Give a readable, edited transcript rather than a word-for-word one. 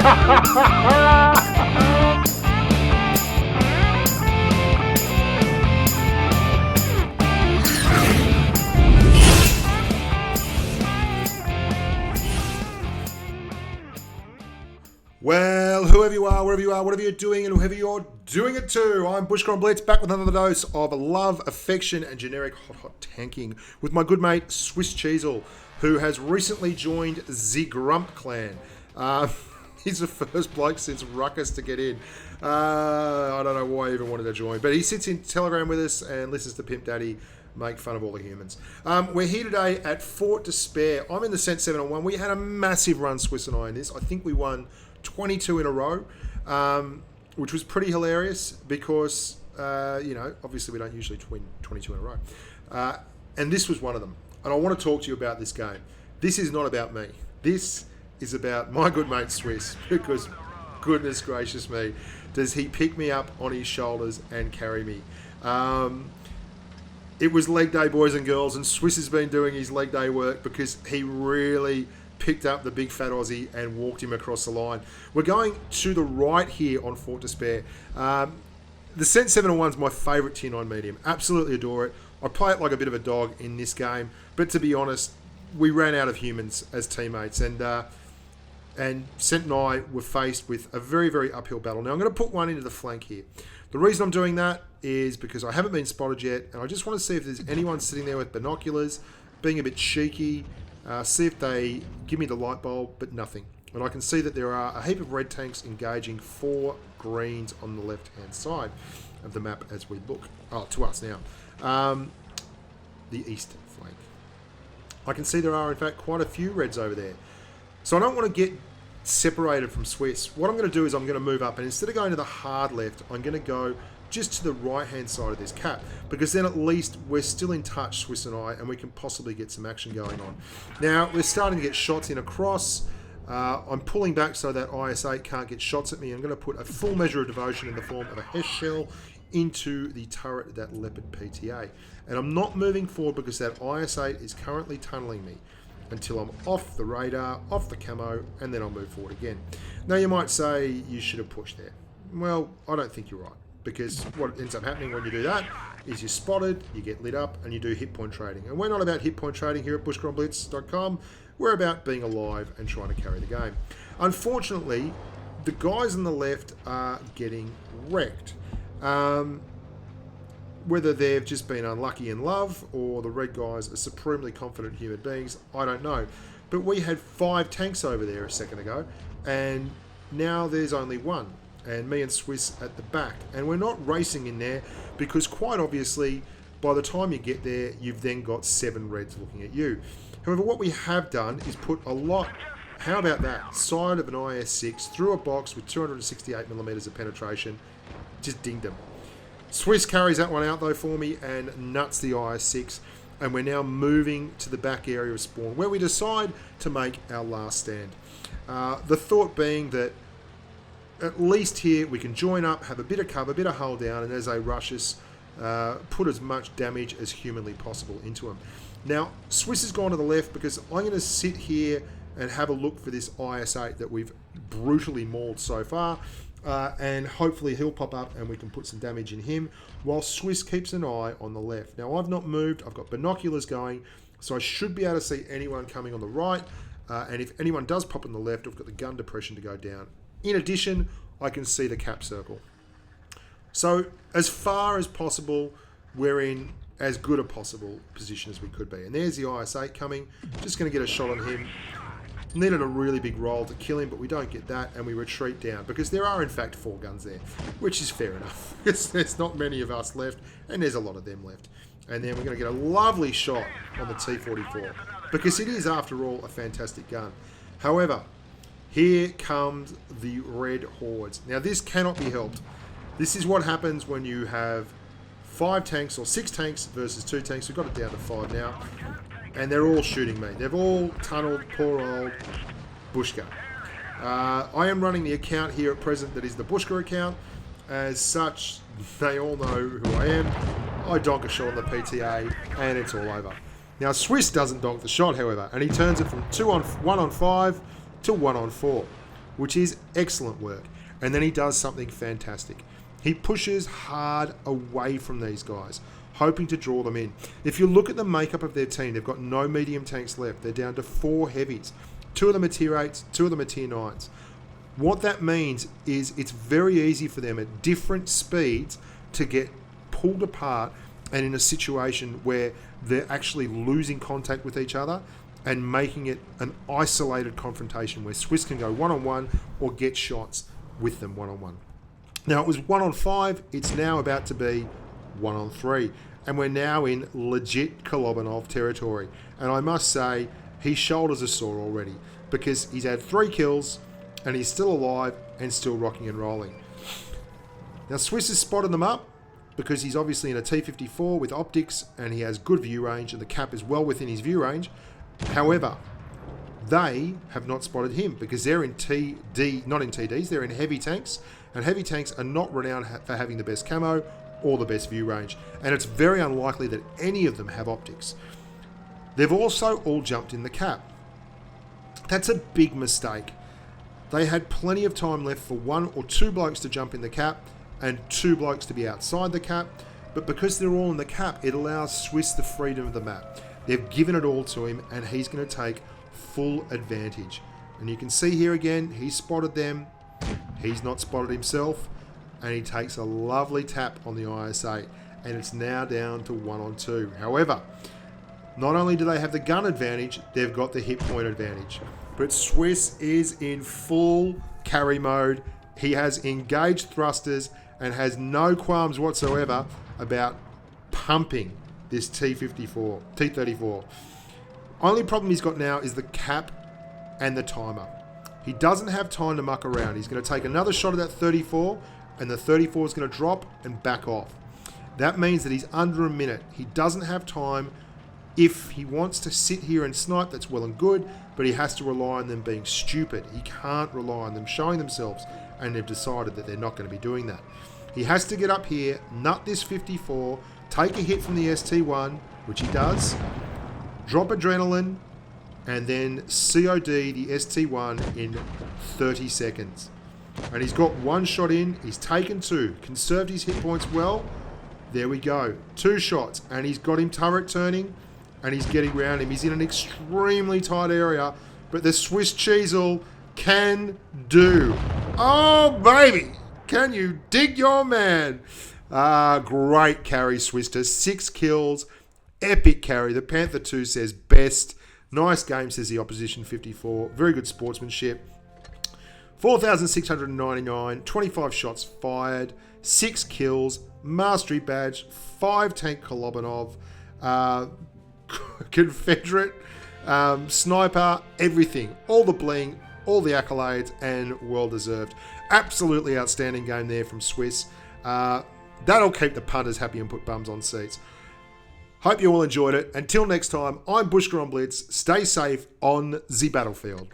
Well, whoever you are, wherever you are, whatever you're doing, and whoever you're doing it to, I'm Bushka and Blitz, back with another dose of love, affection, and generic hot tanking with my good mate Swisscheezel, who has recently joined the Grump clan. He's the first bloke since Ruckus to get in. I don't know why he even wanted to join, but he sits in Telegram with us and listens to Pimp Daddy make fun of all the humans. We're here today at Fort Despair. I'm in the Cent 7-on-1. We had a massive run, Swiss and I, in this. I think we won 22 in a row, which was pretty hilarious because, obviously we don't usually win 22 in a row. And this was one of them. And I want to talk to you about this game. This is not about me. This is about my good mate Swiss, because goodness gracious me, does he pick me up on his shoulders and carry me. It was leg day, boys and girls, and Swiss has been doing his leg day work because he really picked up the big fat Aussie and walked him across the line. We're going to the right here on Fort Despair. The Cent 7-on-1 is my favourite Tier 9 medium. Absolutely adore it. I play it like a bit of a dog in this game, but to be honest, we ran out of humans as teammates, and Cent and I were faced with a very, very uphill battle. Now, I'm going to put one into the flank here. The reason I'm doing that is because I haven't been spotted yet, and I just want to see if there's anyone sitting there with binoculars, being a bit cheeky, see if they give me the light bulb, but nothing. And I can see that there are a heap of red tanks engaging 4 greens on the left-hand side of the map as we look. Oh, to us now. The eastern flank. I can see there are, in fact, quite a few reds over there. So I don't want to get separated from Swiss. What I'm going to do is I'm going to move up, and instead of going to the hard left, I'm going to go just to the right-hand side of this cap, because then at least we're still in touch, Swiss and I, and we can possibly get some action going on. Now, we're starting to get shots in across. I'm pulling back so that IS-8 can't get shots at me. I'm going to put a full measure of devotion in the form of a HESH shell into the turret of that Leopard PTA. And I'm not moving forward because that IS-8 is currently tunneling me until I'm off the radar, off the camo, and then I'll move forward again. Now, you might say you should have pushed there. Well, I don't think you're right, because what ends up happening when you do that is you're spotted, you get lit up, and you do hit point trading. And we're not about hit point trading here at bushkaonblitz.com. We're about being alive and trying to carry the game. Unfortunately, the guys on the left are getting wrecked. Whether they've just been unlucky in love or the red guys are supremely confident human beings, I don't know. But we had 5 tanks over there a second ago, and now there's only 1. And me and Swiss at the back. And we're not racing in there because quite obviously, by the time you get there, you've then got 7 reds looking at you. However, what we have done is put a lot, how about that, side of an IS-6 through a box with 268mm of penetration, just dinged them. Swiss carries that one out though for me and nuts the IS-6, and we're now moving to the back area of spawn where we decide to make our last stand. The thought being that at least here we can join up, have a bit of cover, a bit of hull down, and as they rush us, put as much damage as humanly possible into them. Now, Swiss has gone to the left because I'm going to sit here and have a look for this IS-8 that we've brutally mauled so far. And hopefully he'll pop up and we can put some damage in him while Swiss keeps an eye on the left. Now, I've not moved. I've got binoculars going, so I should be able to see anyone coming on the right. And if anyone does pop on the left, I've got the gun depression to go down. In addition, I can see the cap circle. So as far as possible, we're in as good a possible position as we could be. And there's the IS-8 coming. Just going to get a shot on him. Needed a really big roll to kill him, but we don't get that, and we retreat down because there are in fact 4 guns there, which is fair enough. There's not many of us left, and there's a lot of them left. And then we're going to get a lovely shot on the T-44 because it is, after all, a fantastic gun. However, here comes the red hordes. Now, this cannot be helped. This is what happens when you have 5 tanks or 6 tanks versus 2 tanks. We've got it down to 5 now. And they're all shooting me. They've all tunneled poor old Bushka. I am running the account here at present that is the Bushka account. As such, they all know who I am. I donk a shot on the PTA and it's all over. Now, Swiss doesn't donk the shot, however, and he turns it from 1 on 5 to 1 on 4. which is excellent work. And then he does something fantastic. He pushes hard away from these guys, hoping to draw them in. If you look at the makeup of their team, they've got no medium tanks left. They're down to 4 heavies. 2 of them are tier 8s, 2 of them are tier 9s. What that means is it's very easy for them at different speeds to get pulled apart and in a situation where they're actually losing contact with each other and making it an isolated confrontation where Swiss can go one-on-one or get shots with them one-on-one. Now, it was 1-on-5. It's now about to be 1-on-3. And we're now in legit Kolobanov territory. And I must say, his shoulders are sore already because he's had 3 kills and he's still alive and still rocking and rolling. Now, Swiss has spotted them up because he's obviously in a T54 with optics and he has good view range and the cap is well within his view range. However, they have not spotted him because they're in TD, not in TDs, they're in heavy tanks, and heavy tanks are not renowned for having the best camo or the best view range, and it's very unlikely that any of them have optics. They've also all jumped in the cap. That's a big mistake. They had plenty of time left for 1 or 2 blokes to jump in the cap and 2 blokes to be outside the cap, but because they're all in the cap, it allows Swiss the freedom of the map. They've given it all to him and he's going to take full advantage. And you can see here again, he spotted them, he's not spotted himself, and he takes a lovely tap on the IS-8, and it's now down to 1-on-2. However, not only do they have the gun advantage, they've got the hit point advantage. But Swiss is in full carry mode. He has engaged thrusters and has no qualms whatsoever about pumping this T34. Only problem he's got now is the cap and the timer. He doesn't have time to muck around. He's going to take another shot at that 34, and the 34 is going to drop and back off. That means that he's under a minute. He doesn't have time. If he wants to sit here and snipe, that's well and good, but he has to rely on them being stupid. He can't rely on them showing themselves, and they've decided that they're not going to be doing that. He has to get up here, nut this 54, take a hit from the ST1, which he does, drop adrenaline, and then COD the ST1 in 30 seconds. And he's got 1 shot in, he's taken 2, conserved his hit points well. There we go, 2 shots, and he's got him turret turning, and he's getting around him. He's in an extremely tight area, but the Swisscheezel can do. Oh, baby! Can you dig your man? Great carry, Swister. 6 kills. Epic carry. The Panther 2 says best. Nice game, says the opposition 54. Very good sportsmanship. 4,699. 25 shots fired. 6 kills. Mastery badge. 5 tank Kolobanov. Confederate. Sniper. Everything. All the bling. All the accolades. And well deserved. Absolutely outstanding game there from Swiss. That'll keep the punters happy and put bums on seats. Hope you all enjoyed it. Until next time, I'm Bushka on Blitz. Stay safe on the battlefield.